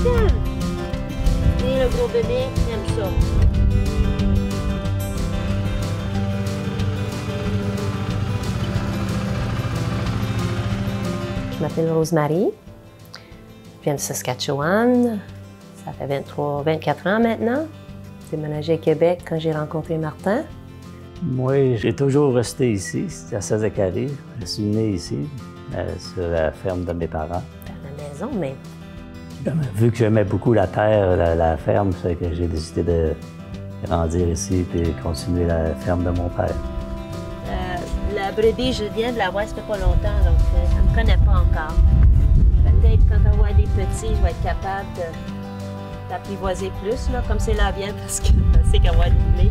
Martin! Et le gros bébé aime ça. Je m'appelle Rosemary. Je viens de Saskatchewan. Ça fait 24 ans maintenant. J'ai déménagé à Québec quand j'ai rencontré Martin. Moi, j'ai toujours resté ici, à Saint-Zacharie. Je suis né ici, sur la ferme de mes parents. Dans la maison, mais... Vu que j'aimais beaucoup la terre, la ferme, c'est que j'ai décidé de grandir ici et continuer la ferme de mon père. La brebis, je viens de la voir, ça fait pas longtemps, donc elle ne me connaît pas encore. Peut-être quand on voit des petits, je vais être capable d'apprivoiser plus, là, comme c'est la vienne, parce que c'est qu'elle va doubler.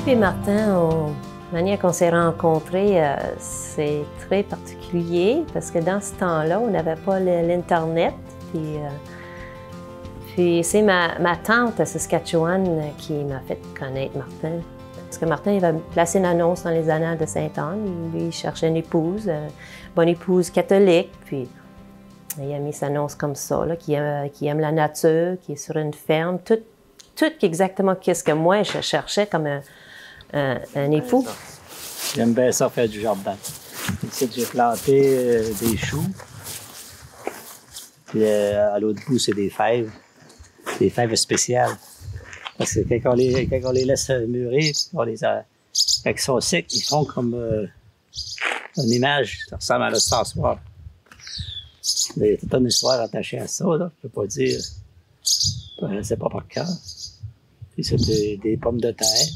Et Martin, la manière qu'on s'est rencontrés, c'est très particulier parce que dans ce temps-là, on n'avait pas l'Internet. Puis c'est ma tante à Saskatchewan qui m'a fait connaître Martin. Parce que Martin, il avait placé une annonce dans les Annales de Sainte-Anne. Lui, il cherchait une épouse, bonne épouse catholique. Puis il a mis sa annonce comme ça, là, qui aime la nature, qui est sur une ferme. Tout exactement ce que moi, je cherchais comme un époux. J'aime bien ça faire du jardin. Ici, j'ai planté des choux. Puis à l'autre bout, c'est des fèves spéciales. Parce que quand on les laisse mûrir, quand ils sont secs, ils font comme une image, ça ressemble à l'ostensoir. Il y a toute une histoire attachée à ça, là. Je peux pas dire, c'est pas par cœur. Puis c'est des pommes de terre.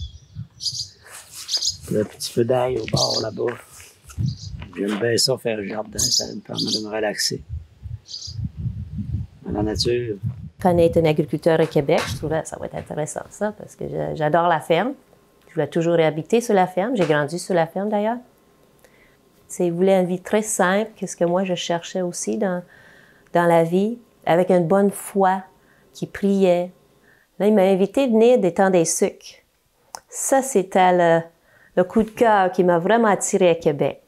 Puis un petit peu d'ail au bord là-bas. J'aime bien ça faire le jardin, ça me permet de me relaxer. Dans la nature. Connaître un agriculteur au Québec, je trouvais que ça va être intéressant, ça, parce que j'adore la ferme. Je voulais toujours habiter sur la ferme. J'ai grandi sur la ferme, d'ailleurs. Il voulait une vie très simple, qu'est-ce que moi, je cherchais aussi dans la vie, avec une bonne foi, qui priait. Là, il m'a invité à venir des temps des sucres. Ça, c'était le coup de cœur qui m'a vraiment attiré à Québec.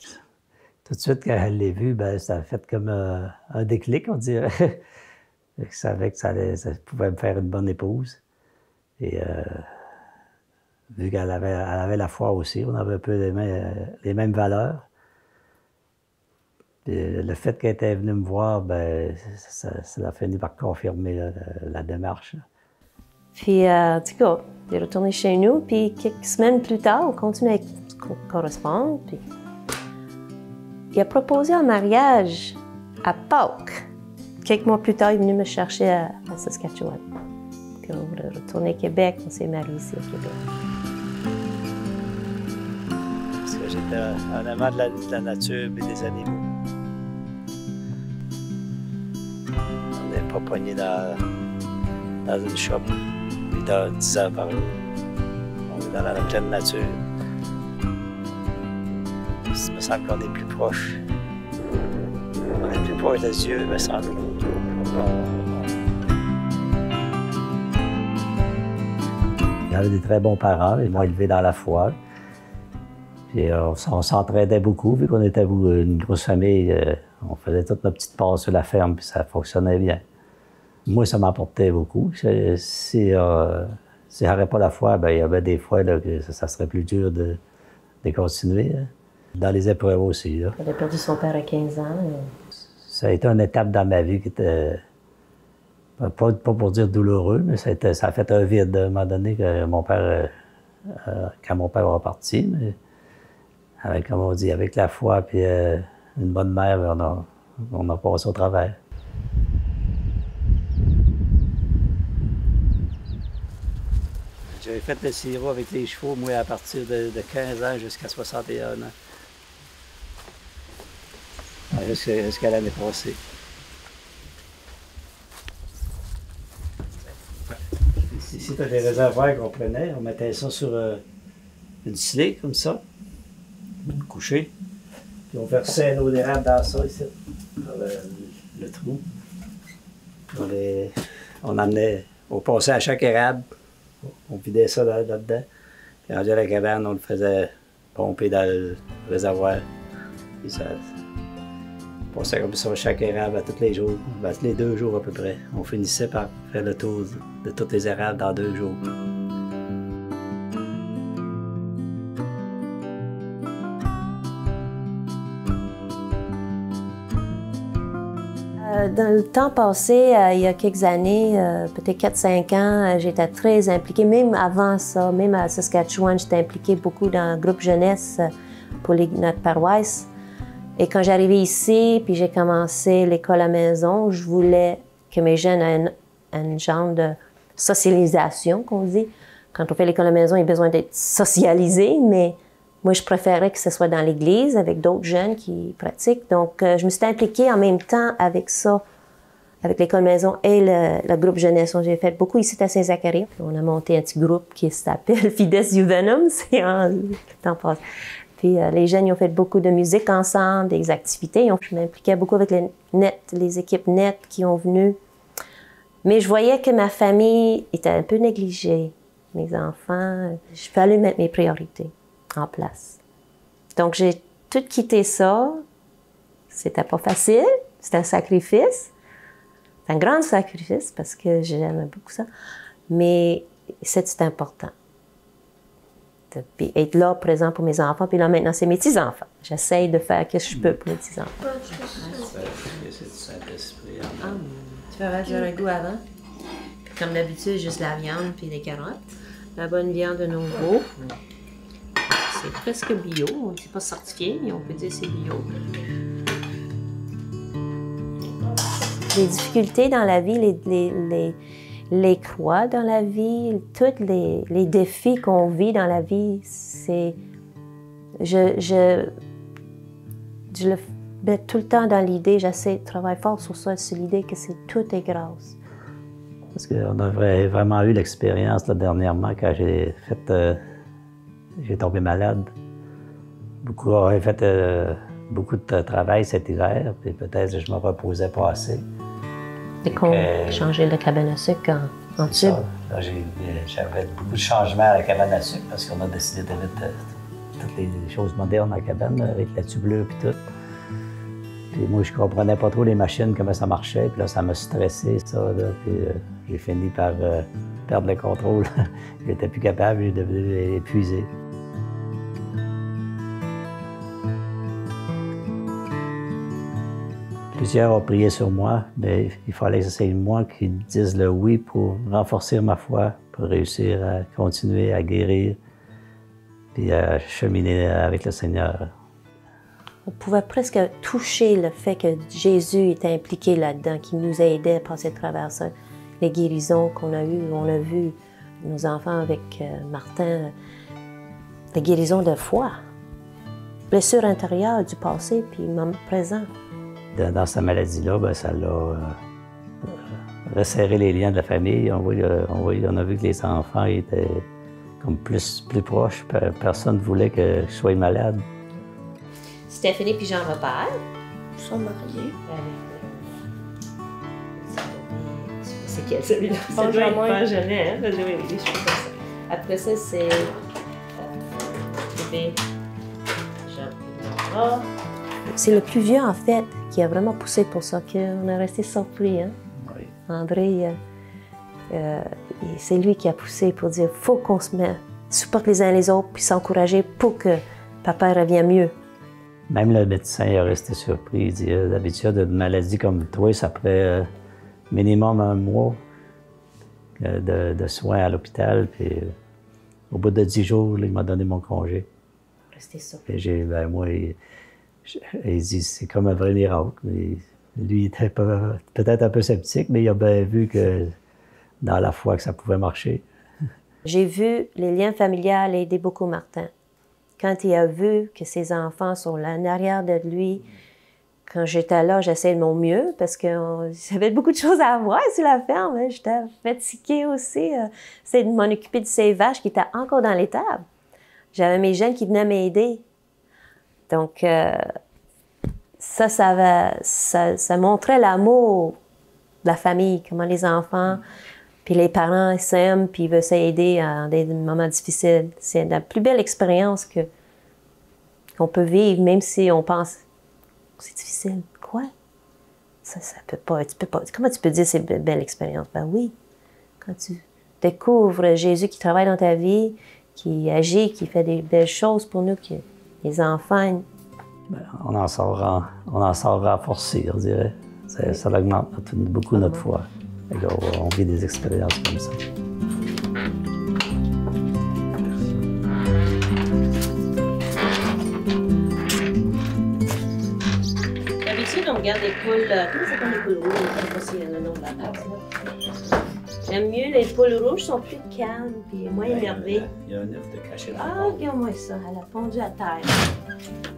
Tout de suite, quand elle l'a vu, ben, ça a fait comme un déclic, on dirait. Je savais que ça pouvait me faire une bonne épouse. Et vu qu'elle avait la foi aussi, on avait un peu les mêmes valeurs. Puis, le fait qu'elle était venue me voir, ben, ça a fini par confirmer la démarche. Puis, en tout cas, il est retourné chez nous, puis quelques semaines plus tard, on continue à correspondre. Puis il a proposé un mariage à Pâques. Quelques mois plus tard, il est venu me chercher à Saskatchewan. Puis on est retourné à Québec, on s'est mariés ici à Québec. Parce que j'étais un amant de la nature et des animaux. On n'est pas pogné dans une shop, 8 heures, 10 heures par jour. On est dans la pleine nature. Il me semble qu'on est plus proche. On est plus proche des yeux, me semble. Il avait des très bons parents, ils m'ont élevé dans la foi. Puis on s'entraidait beaucoup, vu qu'on était une grosse famille. On faisait toute notre petite part sur la ferme, puis ça fonctionnait bien. Moi, ça m'apportait beaucoup. Si j'avais pas la foi, ben, il y avait des fois là, que ça serait plus dur de continuer. Hein. Dans les épreuves aussi. Là. Il avait perdu son père à 15 ans. Ça a été une étape dans ma vie qui était, pas pour dire douloureux, mais ça a fait un vide à un moment donné que quand mon père est reparti. Mais comme on dit, avec la foi et une bonne mère, on a passé au travers. J'avais fait le sirop avec les chevaux, moi, à partir de 15 ans jusqu'à 61 ans. Jusqu'à l'année passée. Ici, tu as des réservoirs qu'on prenait. On mettait ça sur une scellée, comme ça, couché. Puis on versait l'eau d'érable dans ça, ici, dans le trou. On passait à chaque érable, on vidait ça là-dedans. Puis rendu à la cabane, on le faisait pomper dans le réservoir. Puis ça passait comme ça chaque érable à tous les jours, tous les 2 jours à peu près. On finissait par faire le tour de tous les érables dans 2 jours. Dans le temps passé, il y a quelques années, peut-être 4-5 ans, j'étais très impliquée. Même avant ça, même à Saskatchewan, j'étais impliquée beaucoup dans le groupe jeunesse pour notre paroisse. Et quand j'arrivais ici, puis j'ai commencé l'école à la maison, je voulais que mes jeunes aient un genre de socialisation, qu'on dit. Quand on fait l'école à la maison, il y a besoin d'être socialisé, mais moi, je préférais que ce soit dans l'église, avec d'autres jeunes qui pratiquent. Donc, je me suis impliquée en même temps avec ça, avec l'école maison et le groupe jeunesse. J'ai fait beaucoup ici à Saint-Zacharie. On a monté un petit groupe qui s'appelle Fides Juvenum, c'est le temps passe. Puis les jeunes, ils ont fait beaucoup de musique ensemble, des activités. Je m'impliquais beaucoup avec les équipes net qui ont venu. Mais je voyais que ma famille était un peu négligée. Mes enfants, je fallait mettre mes priorités en place. Donc, j'ai tout quitté ça. C'était pas facile. C'était un sacrifice. C'est un grand sacrifice parce que j'aime beaucoup ça. Mais c'est important. Puis être là, présent pour mes enfants. Puis là, maintenant, c'est mes petits-enfants. J'essaye de faire ce que je peux pour mes petits-enfants. Tu vas avoir un goût avant. Puis, comme d'habitude, juste la viande puis les carottes. La bonne viande de nouveau. C'est presque bio. On ne dit pas certifié, mais on peut dire c'est bio. Les difficultés dans la vie, les croix dans la vie, tous les défis qu'on vit dans la vie, c'est... Je le mets tout le temps dans l'idée, j'essaie de travailler fort sur ça, sur l'idée que tout est grâce. Parce qu'on a vraiment eu l'expérience dernièrement quand j'ai tombé malade. J'ai fait beaucoup de travail cet hiver, puis peut-être que je me reposais pas assez. C'est qu'on a changé la cabane à sucre en tube. J'avais beaucoup de changements à la cabane à sucre parce qu'on a décidé de mettre toutes les choses modernes à la cabane, avec la tubelure et tout. Puis moi, je comprenais pas trop les machines, comment ça marchait, puis là, ça m'a stressé, ça, là, puis j'ai fini par perdre le contrôle. J'étais plus capable, j'ai devenu épuisé. Plusieurs ont prié sur moi, mais il fallait que c'est moi qui dise le oui pour renforcer ma foi, pour réussir à continuer à guérir puis à cheminer avec le Seigneur. On pouvait presque toucher le fait que Jésus était impliqué là-dedans, qu'il nous a aidés à passer à travers ça. Les guérisons qu'on a eues, on a vu nos enfants avec Martin, des guérisons de foi, blessures intérieures du passé puis moment présent. Dans cette maladie-là, ben, ça l'a resserré les liens de la famille. On a vu que les enfants étaient comme plus proches. Personne ne voulait que je sois malade. Stéphanie puis Jean-Robert sont mariés. C'est quel celui-là? Benjamin. Benjamin, hein? Benjamin, oui, je fais comme ça. Après ça, c'est bébé Jean. C'est le plus vieux, en fait, qui a vraiment poussé pour ça, qu'on a resté surpris. Hein? Oui. André, c'est lui qui a poussé pour dire faut qu'on se supporte les uns les autres puis s'encourager pour que papa revienne mieux. Même le médecin est resté surpris. Il dit d'habitude, une maladie comme toi, ça prend minimum 1 mois de soins à l'hôpital. Puis au bout de 10 jours, là, il m'a donné mon congé. Restez ça. Il dit c'est comme un vrai miracle. Mais lui, il était peut-être un peu sceptique, mais il a bien vu que dans la foi que ça pouvait marcher. J'ai vu les liens familiaux aider beaucoup Martin. Quand il a vu que ses enfants sont là en arrière de lui, quand j'étais là, j'essayais de mon mieux parce que j'avais beaucoup de choses à voir sur la ferme. Hein. J'étais fatiguée aussi. C'est de m'en occuper de ces vaches qui étaient encore dans l'étable. J'avais mes jeunes qui venaient m'aider. Donc, ça montrait l'amour de la famille, comment les enfants, puis les parents s'aiment, puis ils veulent s'aider à des moments difficiles. C'est la plus belle expérience que qu'on peut vivre, même si on pense c'est difficile. Quoi? Ça peut pas, tu peux pas. Comment tu peux dire c'est une belle expérience? Ben oui. Quand tu découvres Jésus qui travaille dans ta vie, qui agit, qui fait des belles choses pour nous, qui, les enfants. Ben, on en sort renforcé, on dirait. Ça augmente beaucoup notre foi. On vit des expériences comme ça. D'habitude, on regarde les poules. Comment ça s'appelle les poules rouges? Je ne sais pas si le nom de la race. J'aime mieux les poules rouges, sont plus calmes et moins énervées. Il y a un œuf de caché dans Ah, regarde-moi ça, elle a pondu à terre.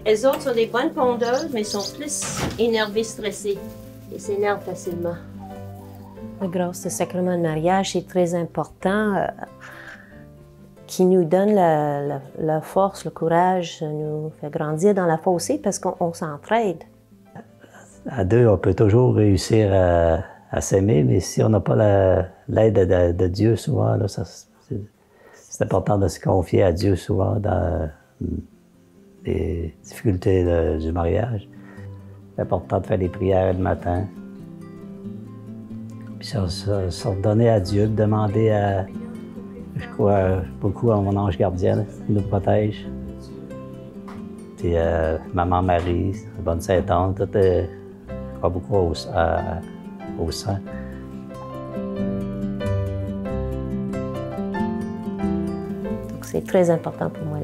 Les autres sont des bonnes pondeuses, mais sont plus énervées, stressées. Et s'énervent facilement. La grâce du sacrement de mariage est très important, qui nous donne la force, le courage, nous fait grandir dans la foi aussi parce qu'on s'entraide. À deux, on peut toujours réussir à s'aimer, mais si on n'a pas l'aide de Dieu souvent, là, c'est important de se confier à Dieu souvent dans les difficultés du mariage. C'est important de faire les prières le matin. Puis se redonner à Dieu, de demander à, je crois beaucoup à mon ange gardien, qui nous protège. Puis Maman Marie, Bonne Sainte-Anne, tout je crois beaucoup au sang. Donc c'est très important pour moi,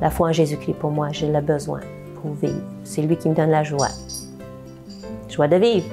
la foi en Jésus-Christ pour moi, j'ai le besoin pour vivre. C'est lui qui me donne la joie. Joie de vivre.